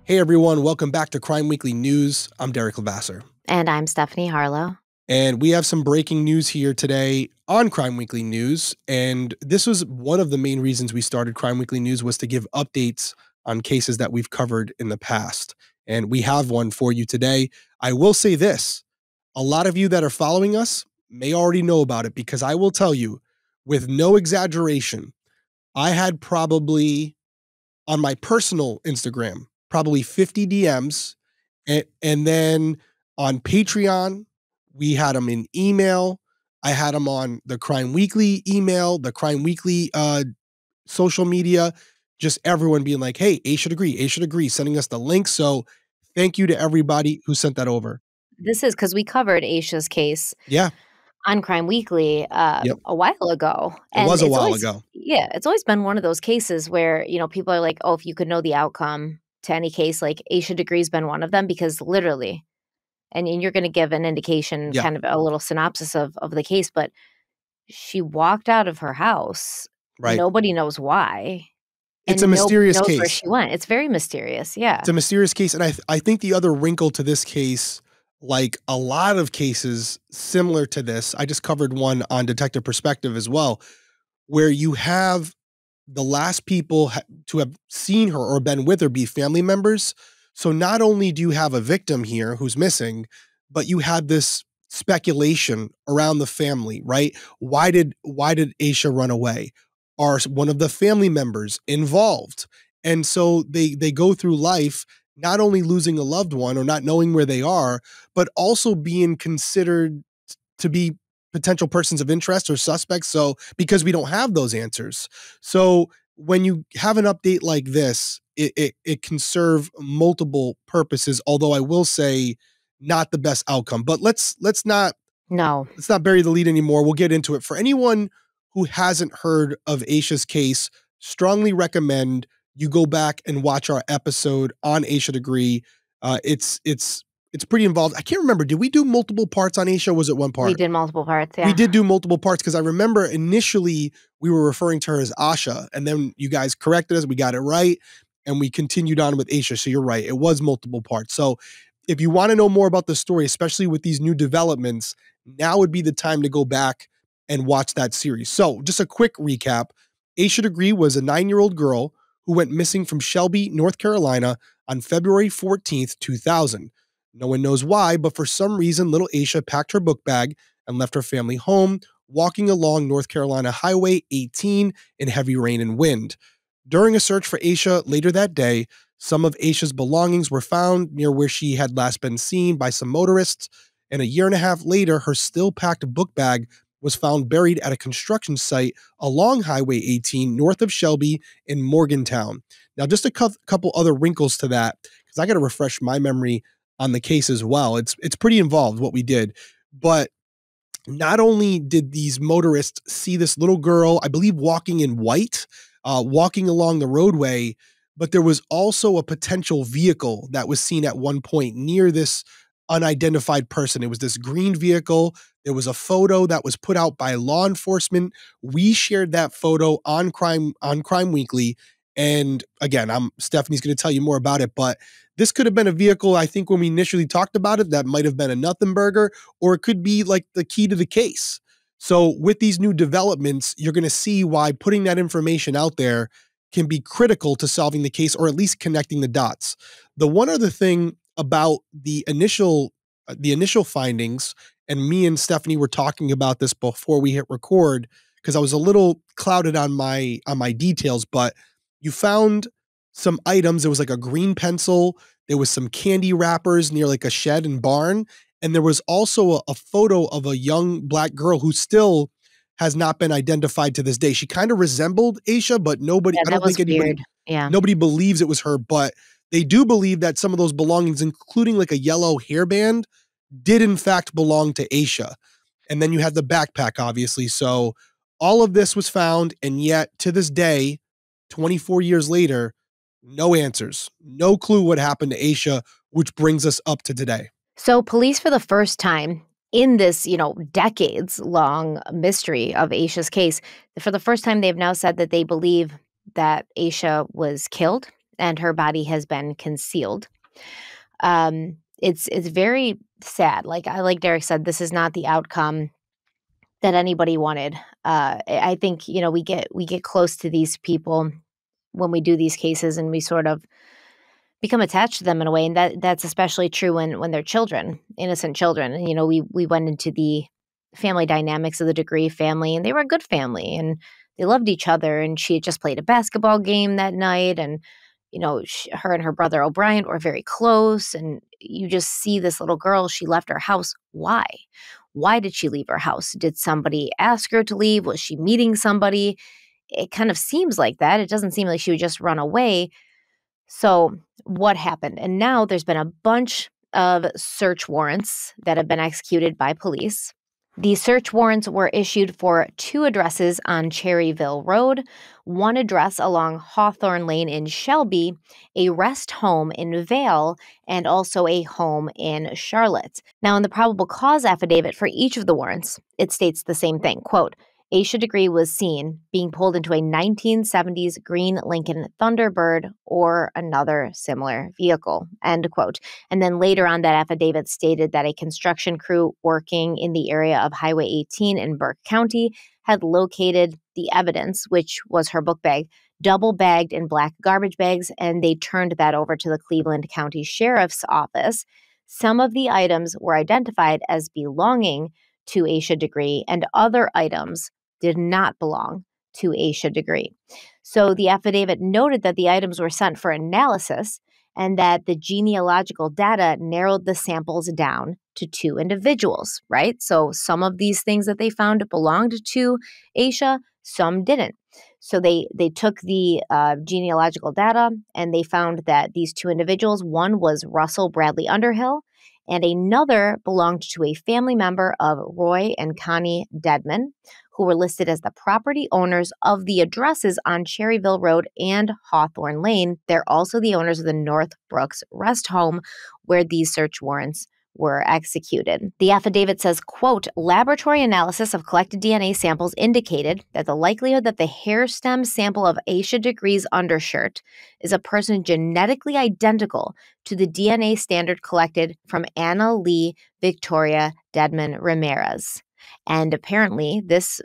Hey everyone, welcome back to Crime Weekly News. I'm Derek Levasseur. And I'm Stephanie Harlow. And we have some breaking news here today on Crime Weekly News. And this was one of the main reasons we started Crime Weekly News, was to give updates on cases that we've covered in the past. And we have one for you today. I will say this, a lot of you that are following us may already know about it, because I will tell you, with no exaggeration, I had probably, on my personal Instagram, probably 50 DMs. And then on Patreon, we had them in email. I had them on the Crime Weekly email, the Crime Weekly social media, just everyone being like, hey, Asha Degree, sending us the link. So thank you to everybody who sent that over. This is because we covered Asha's case Yeah, on Crime Weekly yep. a while ago. It was a while ago. Yeah, it's always been one of those cases where, people are like, oh, if you could know the outcome to any case, like Asha Degree's been one of them, because literally, and you're going to give an indication, Yeah. kind of a little synopsis of the case, but she walked out of her house. Right. Nobody knows why. It's and a mysterious nobody knows where case. she went. It's very mysterious. Yeah. It's a mysterious case. And I think the other wrinkle to this case, like a lot of cases similar to this, I just covered one on Detective Perspective as well, where you have the last people to have seen her or been with her be family members. So not only do you have a victim here who's missing, but you had this speculation around the family, right? Why did Asha run away? Are one of the family members involved? And so they go through life not only losing a loved one or not knowing where they are, but also being considered to be potential persons of interest or suspects. So because we don't have those answers. So when you have an update like this, it can serve multiple purposes, although I will say not the best outcome. But let's not bury the lead anymore. We'll get into it. For anyone who hasn't heard of Asha's case, strongly recommend you go back and watch our episode on Asha Degree. It's pretty involved. I can't remember. Did we do multiple parts on Asha? Was it one part? We did multiple parts, yeah. We did do multiple parts, because I remember initially we were referring to her as Asha, and then you guys corrected us. We got it right, and we continued on with Asha. So you're right. It was multiple parts. So if you want to know more about the story, especially with these new developments, now would be the time to go back and watch that series. So just a quick recap. Asha Degree was a 9-year-old girl who went missing from Shelby, North Carolina on February 14th, 2000. No one knows why, but for some reason, little Asha packed her book bag and left her family home, walking along North Carolina Highway 18 in heavy rain and wind. During a search for Asha later that day, some of Asha's belongings were found near where she had last been seen by some motorists, and a year and a half later, her still packed book bag was found buried at a construction site along Highway 18 north of Shelby in Morgantown. Now, just a couple other wrinkles to that, because I got to refresh my memory on the case as well. It's pretty involved what we did. But not only did these motorists see this little girl, I believe walking in white, walking along the roadway, but there was also a potential vehicle that was seen at one point near this unidentified person. It was this green vehicle. There was a photo that was put out by law enforcement. We shared that photo on Crime Weekly. And again, Stephanie's going to tell you more about it, but this could have been a vehicle, I think when we initially talked about it, that might have been a nothing burger, or it could be like the key to the case. So with these new developments, you're going to see why putting that information out there can be critical to solving the case, or at least connecting the dots. The one other thing about the initial findings, and me and Stephanie were talking about this before we hit record, because I was a little clouded on my details, but you found some items. There was like a green pencil. There was some candy wrappers near like a shed and barn. And there was also a photo of a young black girl who still has not been identified to this day. She kind of resembled Asha, but nobody, Yeah, I don't think anybody, weird. Yeah. nobody believes it was her, but they do believe that some of those belongings, including like a yellow hairband, did in fact belong to Asha. And then you had the backpack, obviously. So all of this was found. And yet to this day, 24 years later, no answers, no clue what happened to Asha, which brings us up to today. So police, for the first time in this, decades-long mystery of Asha's case, for the first time, they've now said that they believe that Asha was killed and her body has been concealed. It's very sad. Like Derek said, this is not the outcome that anybody wanted. I think, we get close to these people when we do these cases, and we sort of become attached to them in a way, and that's especially true when they're children, innocent children. And we went into the family dynamics of the Degree family, and they were a good family, and they loved each other. And she had just played a basketball game that night, and her and her brother O'Brien were very close. And you just see this little girl. She left her house. Why? Why did she leave her house? Did somebody ask her to leave? Was she meeting somebody? It kind of seems like that. It doesn't seem like she would just run away. So what happened? And now there's been a bunch of search warrants that have been executed by police. These search warrants were issued for 2 addresses on Cherryville Road, 1 address along Hawthorne Lane in Shelby, a rest home in Vale, and also a home in Charlotte. Now, in the probable cause affidavit for each of the warrants, it states the same thing, quote, Asha Degree was seen being pulled into a 1970s green Lincoln Thunderbird or another similar vehicle, end quote. And then later on, that affidavit stated that a construction crew working in the area of Highway 18 in Burke County had located the evidence, which was her book bag, double bagged in black garbage bags, and they turned that over to the Cleveland County Sheriff's Office. Some of the items were identified as belonging to Asha Degree, and other items did not belong to Asha Degree. So the affidavit noted that the items were sent for analysis and that the genealogical data narrowed the samples down to 2 individuals, right? So some of these things that they found belonged to Asha, some didn't. So they took the genealogical data and they found that these 2 individuals, one was Russell Bradley Underhill, and another belonged to a family member of Roy and Connie Dedman, who were listed as the property owners of the addresses on Cherryville Road and Hawthorne Lane. They're also the owners of the North Brooks Rest Home, where these search warrants were executed. The affidavit says, quote, laboratory analysis of collected DNA samples indicated that the likelihood that the hair stem sample of Asha Degree's undershirt is a person genetically identical to the DNA standard collected from Anna Lee Victoria Dedman Ramirez. And apparently this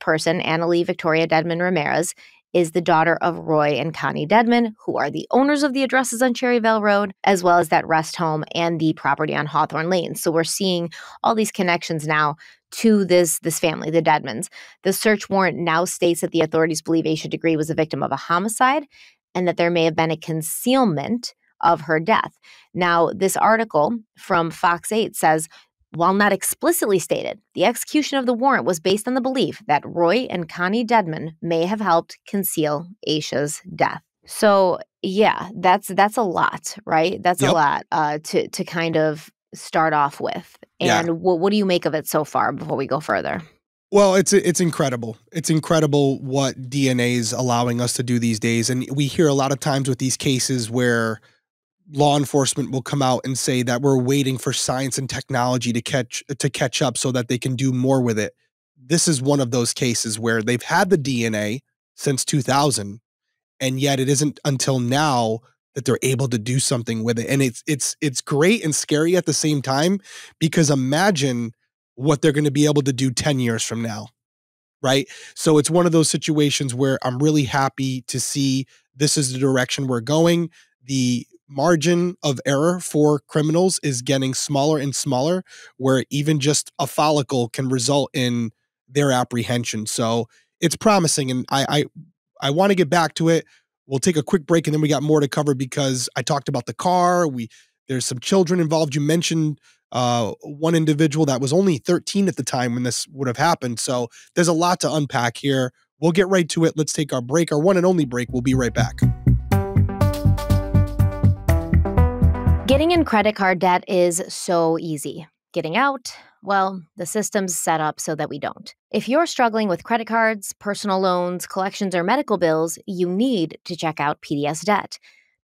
person, Anna Lee Victoria Dedman Ramirez, is the daughter of Roy and Connie Dedman, who are the owners of the addresses on Cherryville Road, as well as that rest home and the property on Hawthorne Lane. So we're seeing all these connections now to this family, the Dedmans. The search warrant now states that the authorities believe Asha Degree was a victim of a homicide and that there may have been a concealment of her death. Now, this article from Fox 8 says, while not explicitly stated, the execution of the warrant was based on the belief that Roy and Connie Dedman may have helped conceal Asha's death. So, yeah, that's a lot, right? That's a lot to kind of start off with. And what do you make of it so far before we go further? Well, it's incredible. It's incredible what DNA is allowing us to do these days. And we hear a lot of times with these cases where law enforcement will come out and say that we're waiting for science and technology to catch up so that they can do more with it. This is one of those cases where they've had the DNA since 2000, and yet it isn't until now that they're able to do something with it. And it's great and scary at the same time, because imagine what they're going to be able to do 10 years from now. Right. So it's one of those situations where I'm really happy to see this is the direction we're going. The margin of error for criminals is getting smaller and smaller, where even just a follicle can result in their apprehension. So it's promising. And I want to get back to it. We'll take a quick break and then we got more to cover, because I talked about the car. There's some children involved. You mentioned one individual that was only 13 at the time when this would have happened. So there's a lot to unpack here. We'll get right to it. Let's take our break, our one and only break. We'll be right back. Getting in credit card debt is so easy. Getting out, well, the system's set up so that we don't. If you're struggling with credit cards, personal loans, collections, or medical bills, you need to check out PDS Debt.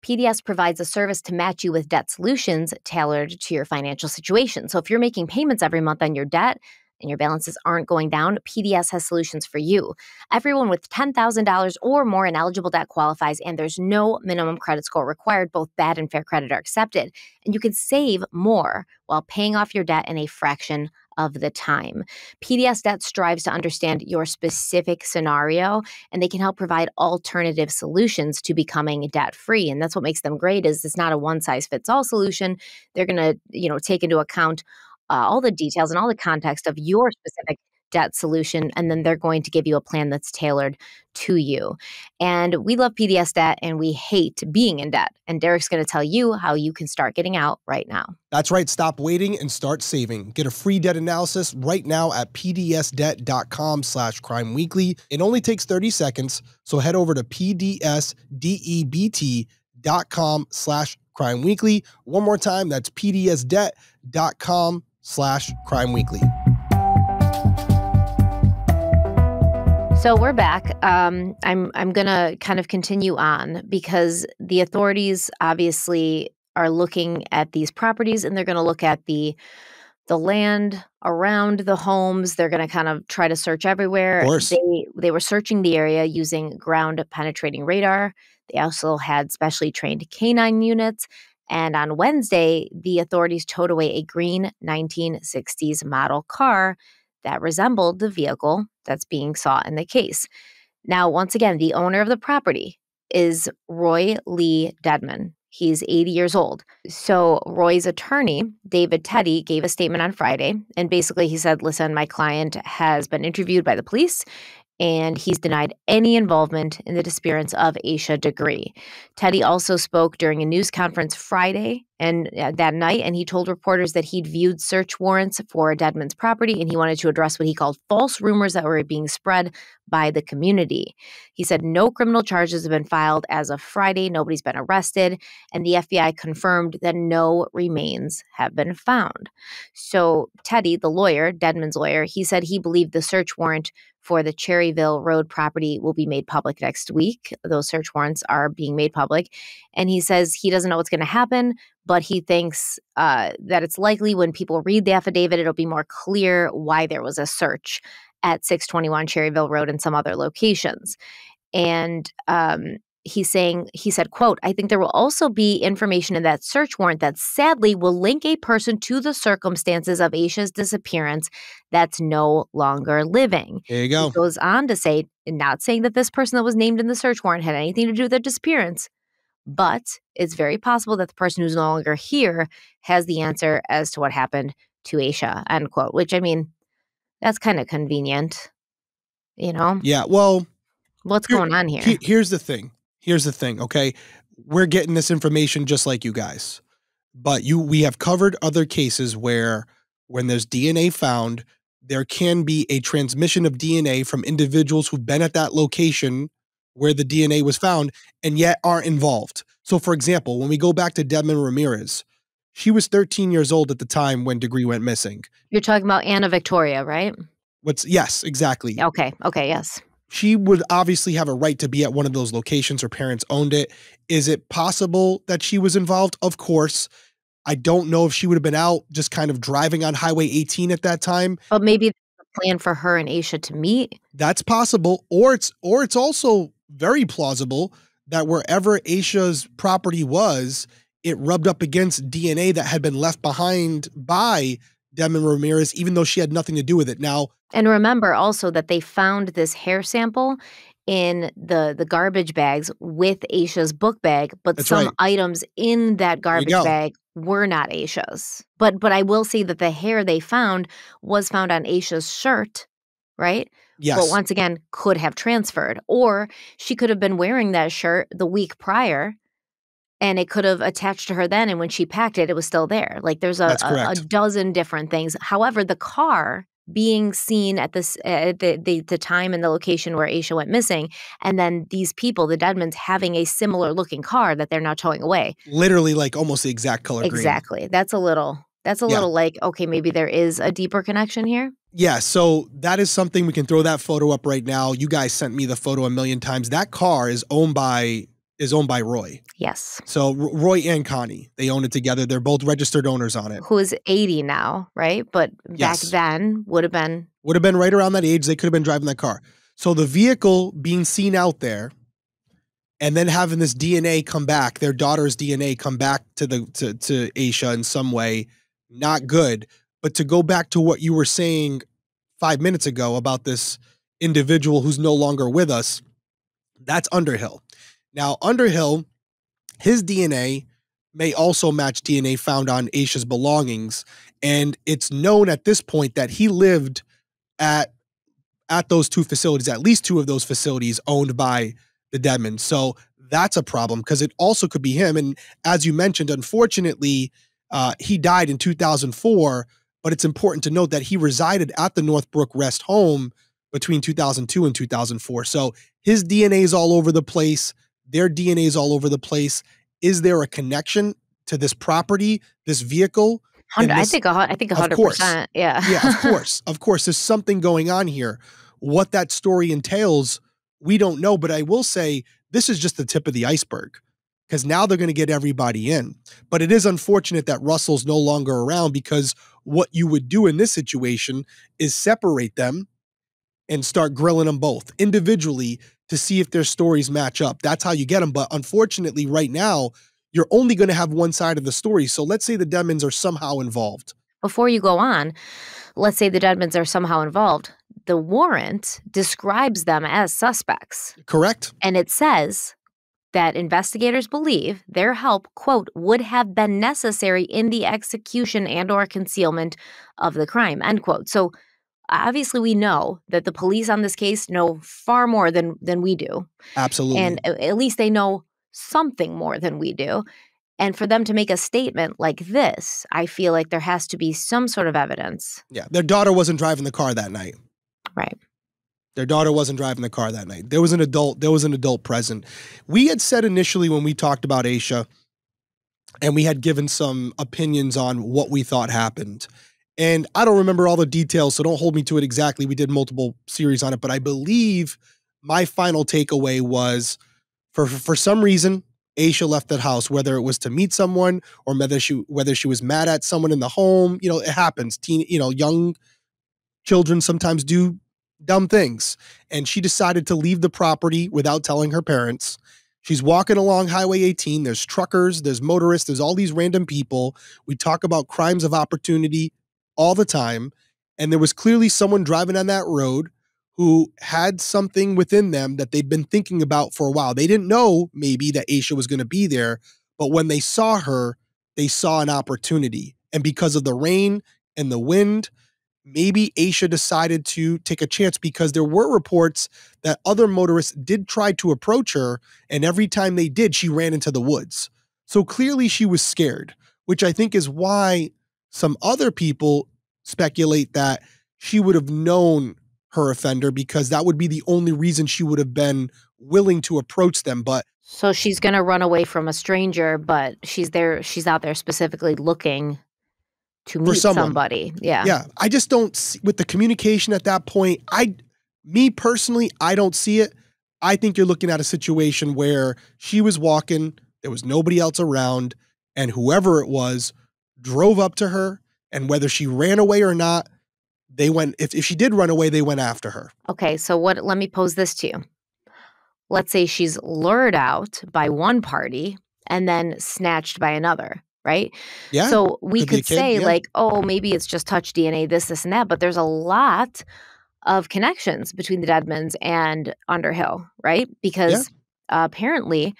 PDS provides a service to match you with debt solutions tailored to your financial situation. So if you're making payments every month on your debt, and your balances aren't going down, PDS has solutions for you. Everyone with $10,000 or more in eligible debt qualifies, and there's no minimum credit score required. Both bad and fair credit are accepted, and you can save more while paying off your debt in a fraction of the time. PDS Debt strives to understand your specific scenario, and they can help provide alternative solutions to becoming debt-free. And that's what makes them great, is it's not a one-size-fits-all solution. They're going to, take into account all the details and all the context of your specific debt solution, and then they're going to give you a plan that's tailored to you. And we love PDS Debt, and we hate being in debt. And Derek's going to tell you how you can start getting out right now. That's right. Stop waiting and start saving. Get a free debt analysis right now at pdsdebt.com/crimeweekly. It only takes 30 seconds, so head over to pdsdebt.com/crimeweekly. One more time, that's pdsdebt.com/crimeweekly. So we're back. I'm going to kind of continue on because the authorities obviously are looking at these properties, and they're going to look at the land around the homes. They're going to kind of try to search everywhere. Of course. They were searching the area using ground penetrating radar. They also had specially trained canine units. And on Wednesday, the authorities towed away a green 1960s model car that resembled the vehicle that's being sought in the case. Now, once again, the owner of the property is Roy Lee Dedman. He's 80 years old. So Roy's attorney, David Teddy, gave a statement on Friday. And basically he said, listen, my client has been interviewed by the police, and he's denied any involvement in the disappearance of Asha Degree. Teddy also spoke during a news conference Friday and that night, and he told reporters that he'd viewed search warrants for Dedman's property, and he wanted to address what he called false rumors that were being spread by the community. He said no criminal charges have been filed as of Friday. Nobody's been arrested, and the FBI confirmed that no remains have been found. So Teddy, the lawyer, Dedman's lawyer, he said he believed the search warrant for the Cherryville Road property will be made public next week. Those search warrants are being made public. And he says he doesn't know what's going to happen, but he thinks that it's likely when people read the affidavit, it'll be more clear why there was a search at 621 Cherryville Road and some other locations. And he said, quote, I think there will also be information in that search warrant that sadly will link a person to the circumstances of Asha's disappearance that's no longer living. There you go. He goes on to say, not saying that this person that was named in the search warrant had anything to do with their disappearance, but it's very possible that the person who's no longer here has the answer as to what happened to Asha, end quote, which, I mean, that's kind of convenient, Yeah, well. What's going on here? Here's the thing, okay? We're getting this information just like you guys. But we have covered other cases where when there's DNA found, there can be a transmission of DNA from individuals who've been at that location where the DNA was found and yet aren't involved. So, for example, when we go back to Dedman Ramirez, she was 13 years old at the time when Degree went missing. You're talking about Anna Victoria, right? Yes, exactly. Okay, yes. She would obviously have a right to be at one of those locations. Her parents owned it. Is it possible that she was involved? Of course. I don't know if she would have been out just kind of driving on Highway 18 at that time. But maybe there's a plan for her and Asha to meet. That's possible. Or it's also very plausible that wherever Asha's property was, it rubbed up against DNA that had been left behind by Dedman Ramirez, even though she had nothing to do with it. Now, and remember also that they found this hair sample in the garbage bags with Asha's book bag, but That's some right. items in that garbage bag were not Asha's. But I will say that the hair they found was found on Asha's shirt, right? Yes. But once again, could have transferred. Or she could have been wearing that shirt the week prior, and it could have attached to her then, and when she packed it, it was still there. Like there's a dozen different things. However, the car being seen at the time and the location where Asha went missing, and then these people, the Dedmans, having a similar looking car that they're now towing away. Literally like almost the exact color green. Exactly. That's a little like, okay, maybe there is a deeper connection here. Yeah, so that is something. We can throw that photo up right now. You guys sent me the photo a million times. That car is owned by is owned by Roy. Yes. So Roy and Connie, they own it together. They're both registered owners on it. Who is 80 now, right? But back Yes. then would have been right around that age. They could have been driving that car. So the vehicle being seen out there and then having this DNA come back, their daughter's DNA come back to Asha in some way, not good. But to go back to what you were saying 5 minutes ago about this individual who's no longer with us, that's Underhill. Now, Underhill, his DNA may also match DNA found on Asha's belongings. And it's known at this point that he lived at those two facilities, at least two of those facilities owned by the Deadmans. So that's a problem because it also could be him. And as you mentioned, unfortunately, he died in 2004, but it's important to note that he resided at the Northbrook Rest home between 2002 and 2004. So his DNA is all over the place. Their DNA is all over the place. Is there a connection to this property, this vehicle? I think 100%. Yeah. Yeah, of course. Of course. There's something going on here. What that story entails, we don't know. But I will say this is just the tip of the iceberg because now they're going to get everybody in. But it is unfortunate that Russell's no longer around because what you would do in this situation is separate them and start grilling them both individually to see if their stories match up. That's how you get them. But unfortunately, right now, you're only going to have one side of the story. So let's say the Deadmans are somehow involved. Before you go on, let's say the Deadmans are somehow involved. The warrant describes them as suspects. Correct. And it says that investigators believe their help, quote, would have been necessary in the execution and or concealment of the crime, end quote. So obviously we know that the police on this case know far more than we do. Absolutely. And at least they know something more than we do. And for them to make a statement like this, I feel like there has to be some sort of evidence. Yeah. Their daughter wasn't driving the car that night. Right. Their daughter wasn't driving the car that night. There was an adult present. We had said initially when we talked about Asha, and we had given some opinions on what we thought happened. And I don't remember all the details, so don't hold me to it exactly. We did multiple series on it, but I believe my final takeaway was for some reason, Asha left that house, whether it was to meet someone or whether she was mad at someone in the home. You know, it happens. Young children sometimes do dumb things. And she decided to leave the property without telling her parents. She's walking along Highway 18. There's truckers, there's motorists, there's all these random people. We talk about crimes of opportunity all the time. And there was clearly someone driving on that road who had something within them that they'd been thinking about for a while. They didn't know maybe that Asha was going to be there, but when they saw her, they saw an opportunity. And because of the rain and the wind, maybe Asha decided to take a chance because there were reports that other motorists did try to approach her, and every time they did, she ran into the woods. So clearly she was scared, which I think is why some other people speculate that she would have known her offender because that would be the only reason she would have been willing to approach them. But so she's going to run away from a stranger, but she's out there specifically looking to meet somebody. Yeah. Yeah. I just don't see with the communication at that point. Me personally, I don't see it. I think you're looking at a situation where she was walking, there was nobody else around, and whoever it was drove up to her, and whether she ran away or not, they went, if she did run away, they went after her. Okay, so let me pose this to you. Let's say she's lured out by one party and then snatched by another, right? Yeah. So we could say like, oh, maybe it's just touch DNA, this, and that, but there's a lot of connections between the Deadmans and Underhill, right? Because apparently,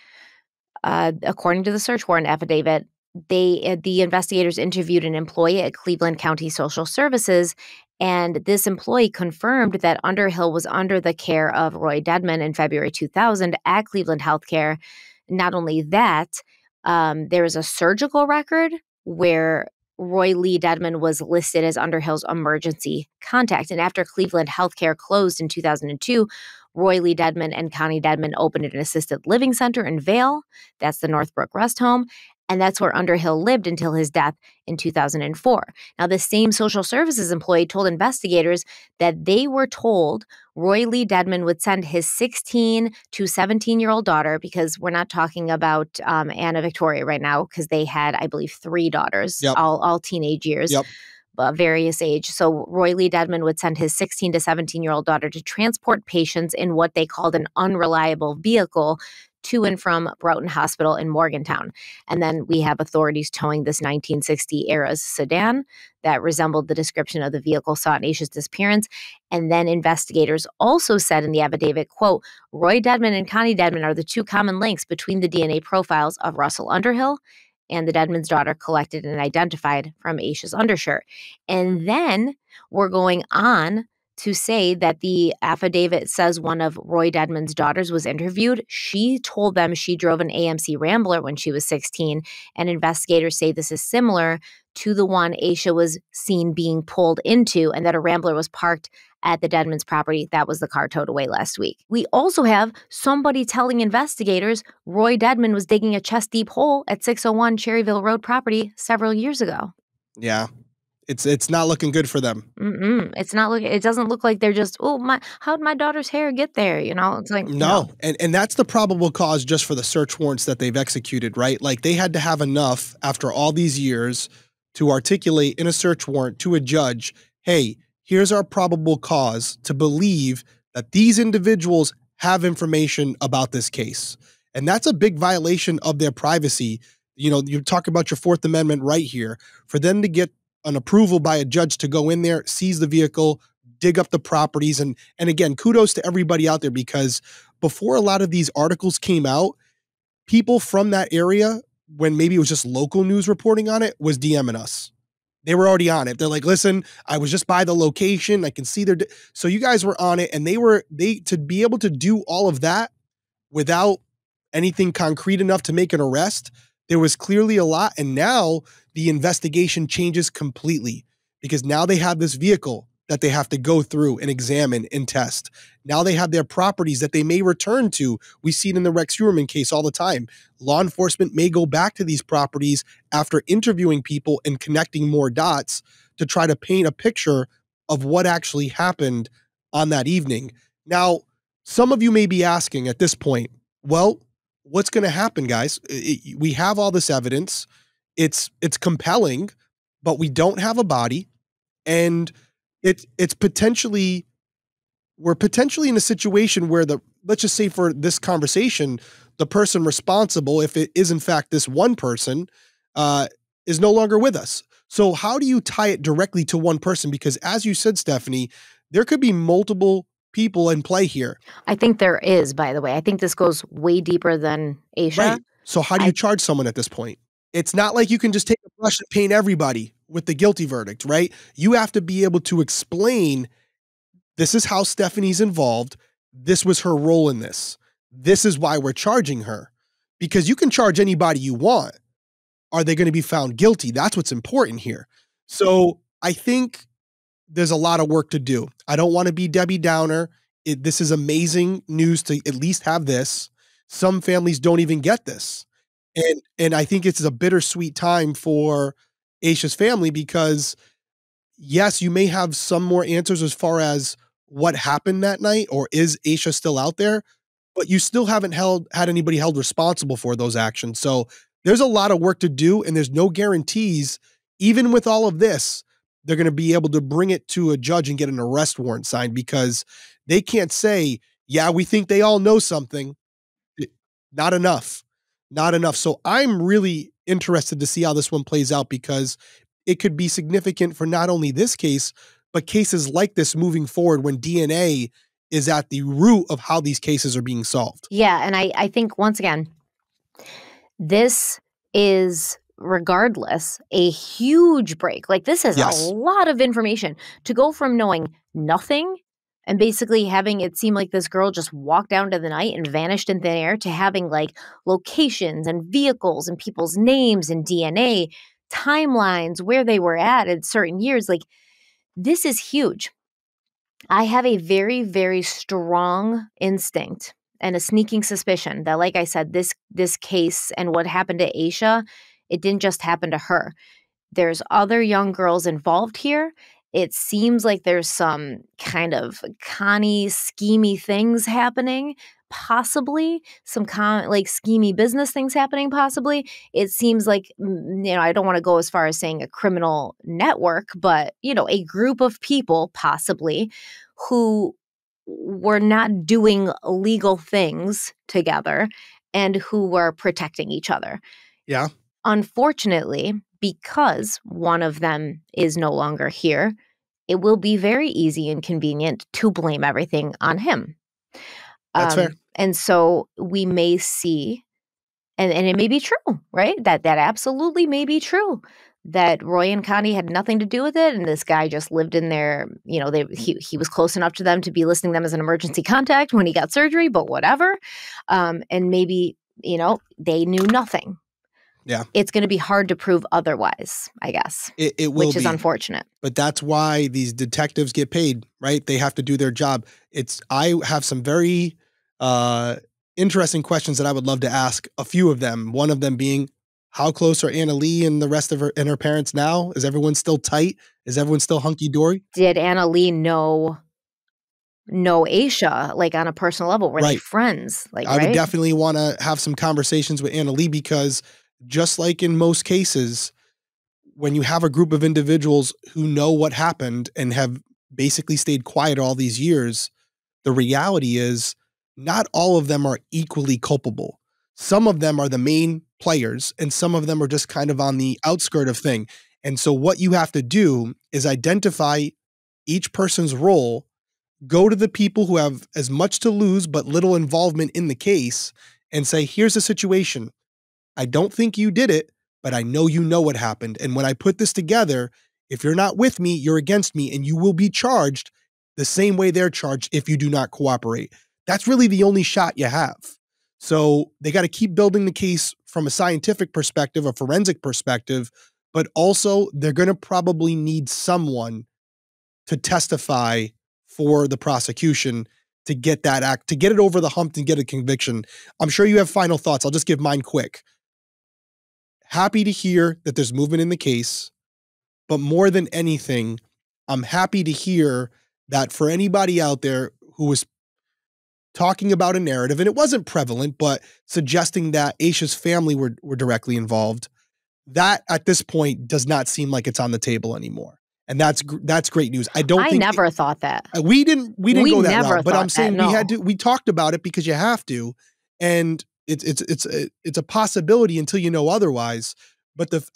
according to the search warrant affidavit, the investigators interviewed an employee at Cleveland County Social Services, and this employee confirmed that Underhill was under the care of Roy Deadman in February 2000 at Cleveland Healthcare. Not only that, there is a surgical record where Roy Lee Deadman was listed as Underhill's emergency contact. And after Cleveland Healthcare closed in 2002, Roy Lee Deadman and Connie Deadman opened an assisted living center in Vail. That's the Northbrook Rest Home. And that's where Underhill lived until his death in 2004. Now, the same social services employee told investigators that they were told Roy Lee Dedman would send his 16 to 17-year-old daughter, because we're not talking about Anna Victoria right now, because they had, I believe, 3 daughters, Yep. all teenage years. Yep. Various age. So Roy Lee Dedman would send his 16 to 17-year-old daughter to transport patients in what they called an unreliable vehicle to and from Broughton Hospital in Morgantown. And then we have authorities towing this 1960-era sedan that resembled the description of the vehicle saw in Aisha's disappearance. And then investigators also said in the affidavit, quote, Roy Dedman and Connie Dedman are the 2 common links between the DNA profiles of Russell Underhill and the Dedman's daughter collected and identified from Aisha's undershirt. And then we're going on to say that the affidavit says one of Roy Dedman's daughters was interviewed. She told them she drove an AMC Rambler when she was 16, and investigators say this is similar to the one Aisha was seen being pulled into, and that a Rambler was parked at the Dedman's property. That was the car towed away last week. We also have somebody telling investigators Roy Dedman was digging a chest-deep hole at 601 Cherryville Road property several years ago. Yeah. It's not looking good for them. It's not looking. It doesn't look like they're just, how'd my daughter's hair get there? It's like no. And that's the probable cause just for the search warrants that they've executed, right? Like they had to have enough after all these years to articulate in a search warrant to a judge, hey, here's our probable cause to believe that these individuals have information about this case. And that's a big violation of their privacy. You talk about your Fourth Amendment right here. For them to get an approval by a judge to go in there, seize the vehicle, dig up the properties. And again, kudos to everybody out there, because before a lot of these articles came out, people from that area, when maybe it was just local news reporting on it, was DMing us. They were already on it. They're like, listen, I was just by the location. I can see so you guys were on it, and they to be able to do all of that without anything concrete enough to make an arrest, there was clearly a lot. And now the investigation changes completely, because now they have this vehicle that they have to go through and examine and test. Now they have their properties that they may return to. We see it in the Rex Heuermann case all the time. Law enforcement may go back to these properties after interviewing people and connecting more dots to try to paint a picture of what actually happened on that evening. Now, some of you may be asking at this point, well, what's going to happen, guys? We have all this evidence. It's compelling, but we don't have a body. And we're potentially in a situation where let's just say for this conversation, the person responsible, if it is in fact this one person, is no longer with us. So how do you tie it directly to one person? Because as you said, Stephanie, there could be multiple people in play here. I think there is, by the way. I think this goes way deeper than Aisha. Right. So how do you charge someone at this point? It's not like you can just take a brush and paint everybody with the guilty verdict, right? You have to be able to explain, this is how Stephanie's involved. This was her role in this. This is why we're charging her. Because you can charge anybody you want. Are they going to be found guilty? That's what's important here. So I think there's a lot of work to do. I don't want to be Debbie Downer. This is amazing news to at least have this. Some families don't even get this. And I think it's a bittersweet time for Aisha's family, because yes, you may have some more answers as far as what happened that night, or is Aisha still out there, but you still haven't had anybody held responsible for those actions. So there's a lot of work to do, and there's no guarantees, even with all of this, they're going to be able to bring it to a judge and get an arrest warrant signed, because they can't say, yeah, we think they all know something. Not enough. Not enough. So I'm really interested to see how this one plays out, because it could be significant for not only this case, but cases like this moving forward, when DNA is at the root of how these cases are being solved. Yeah. And I think, once again, this is, regardless, a huge break. Like, this is a lot of information to go from knowing nothing and basically having it seem like this girl just walked down to the night and vanished in thin air, to having like locations and vehicles and people's names and DNA, timelines, where they were at certain years. Like, this is huge. I have a very, very strong instinct and a sneaking suspicion that, like I said, this case and what happened to Aisha, it didn't just happen to her. There's other young girls involved here. it seems like there's some kind of conny, schemy things happening, possibly some like schemy business things happening, possibly. It seems like, I don't want to go as far as saying a criminal network, but, a group of people possibly who were not doing illegal things together and who were protecting each other. Yeah. Unfortunately, because one of them is no longer here, it will be very easy and convenient to blame everything on him. That's fair. And so we may see, and it may be true, right? That absolutely may be true, that Roy and Connie had nothing to do with it, and this guy just lived in their, he was close enough to them to be listing them as an emergency contact when he got surgery, but whatever. And maybe, they knew nothing. Yeah. It's going to be hard to prove otherwise, I guess. It will which is unfortunate. But that's why these detectives get paid, right? They have to do their job. I have some very interesting questions that I would love to ask a few of them. One of them being, how close are Anna Lee and the rest of her parents now? Is everyone still tight? Is everyone still hunky-dory? Did Anna Lee know Asha, like on a personal level? Were they friends? I would definitely want to have some conversations with Anna Lee, because just like in most cases, when you have a group of individuals who know what happened and have basically stayed quiet all these years, the reality is not all of them are equally culpable. Some of them are the main players, and some of them are just kind of on the outskirt of thing. And so what you have to do is identify each person's role, go to the people who have as much to lose but little involvement in the case, and say, here's the situation. I don't think you did it, but I know you know what happened. And when I put this together, if you're not with me, you're against me, and you will be charged the same way they're charged if you do not cooperate. That's really the only shot you have. So they got to keep building the case from a scientific perspective, a forensic perspective, but also they're going to probably need someone to testify for the prosecution to get to get it over the hump and get a conviction. I'm sure you have final thoughts. I'll just give mine quick. Happy to hear that there's movement in the case, but more than anything, I'm happy to hear that for anybody out there who was talking about a narrative, and it wasn't prevalent, but suggesting that Asha's family were directly involved, that at this point does not seem like it's on the table anymore. And that's great news. I never thought that. We didn't go that route, but I'm saying no. we talked about it because you have to. And it's a possibility until you know otherwise.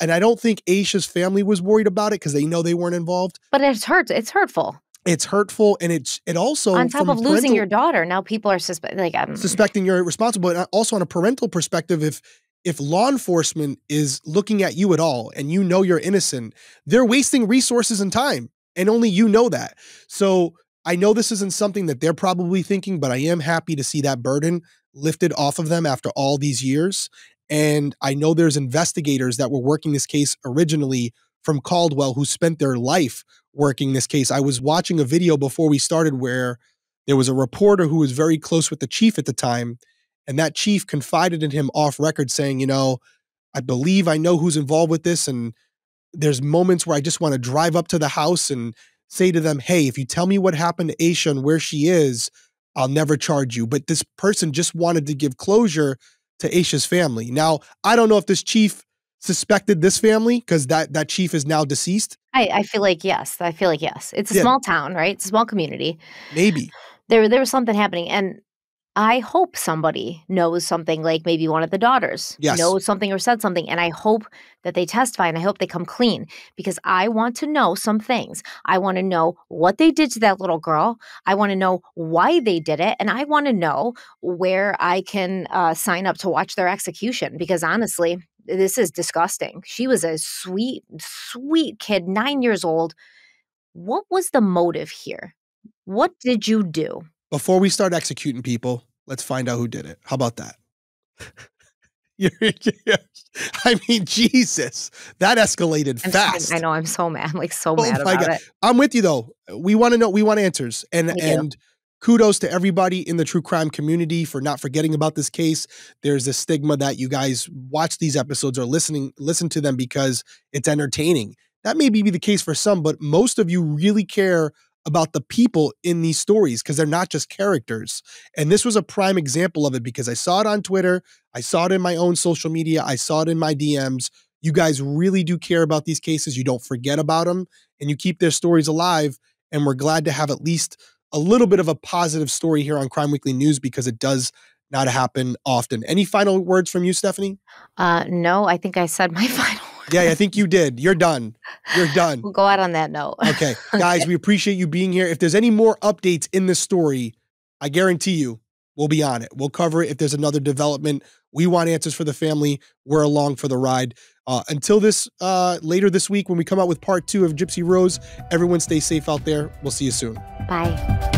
And I don't think Asha's family was worried about it because they know they weren't involved. But it's hurtful. It's hurtful, and it also, on top of losing your daughter, now people are suspecting you're responsible. And also on a parental perspective, if law enforcement is looking at you at all and you know you're innocent, they're wasting resources and time, and only you know that. So I know this isn't something that they're probably thinking, but I am happy to see that burden lifted off of them after all these years. And I know there's investigators that were working this case originally from Caldwell who spent their life working this case. I was watching a video before we started where there was a reporter who was very close with the chief at the time, and that chief confided in him off record saying, I believe I know who's involved with this, and there's moments where I just want to drive up to the house and say to them, hey, if you tell me what happened to Asha and where she is, I'll never charge you. But this person just wanted to give closure to Asha's family. Now, I don't know if this chief suspected this family because that chief is now deceased. I feel like yes. It's a small town, right? It's a small community. Maybe. There was something happening, and I hope somebody knows something, like maybe one of the daughters knows something or said something, and I hope that they testify, and I hope they come clean, because I want to know some things. I want to know what they did to that little girl. I want to know why they did it, and I want to know where I can sign up to watch their execution, because honestly, this is disgusting. She was a sweet, sweet kid, 9 years old. What was the motive here? What did you do? Before we start executing people, let's find out who did it. How about that? I mean, Jesus, that escalated fast. I know. I'm so mad. I'm so mad about it. I'm with you though. We want to know. We want answers. And kudos to everybody in the true crime community for not forgetting about this case. There's a stigma that you guys watch these episodes or listen to them because it's entertaining. that may be the case for some, but most of you really care about the people in these stories because they're not just characters. And this was a prime example of it because I saw it on Twitter. I saw it in my own social media. I saw it in my DMs. You guys really do care about these cases. You don't forget about them and you keep their stories alive. And we're glad to have at least a little bit of a positive story here on Crime Weekly News because it does not happen often. Any final words from you, Stephanie? No, I think I said my final word. Yeah, I think you did. You're done. You're done. We'll go out on that note. Okay. Guys, we appreciate you being here. If there's any more updates in this story, I guarantee you we'll be on it. We'll cover it if there's another development. We want answers for the family. We're along for the ride. Until this later this week when we come out with part 2 of Gypsy Rose, everyone stay safe out there. We'll see you soon. Bye.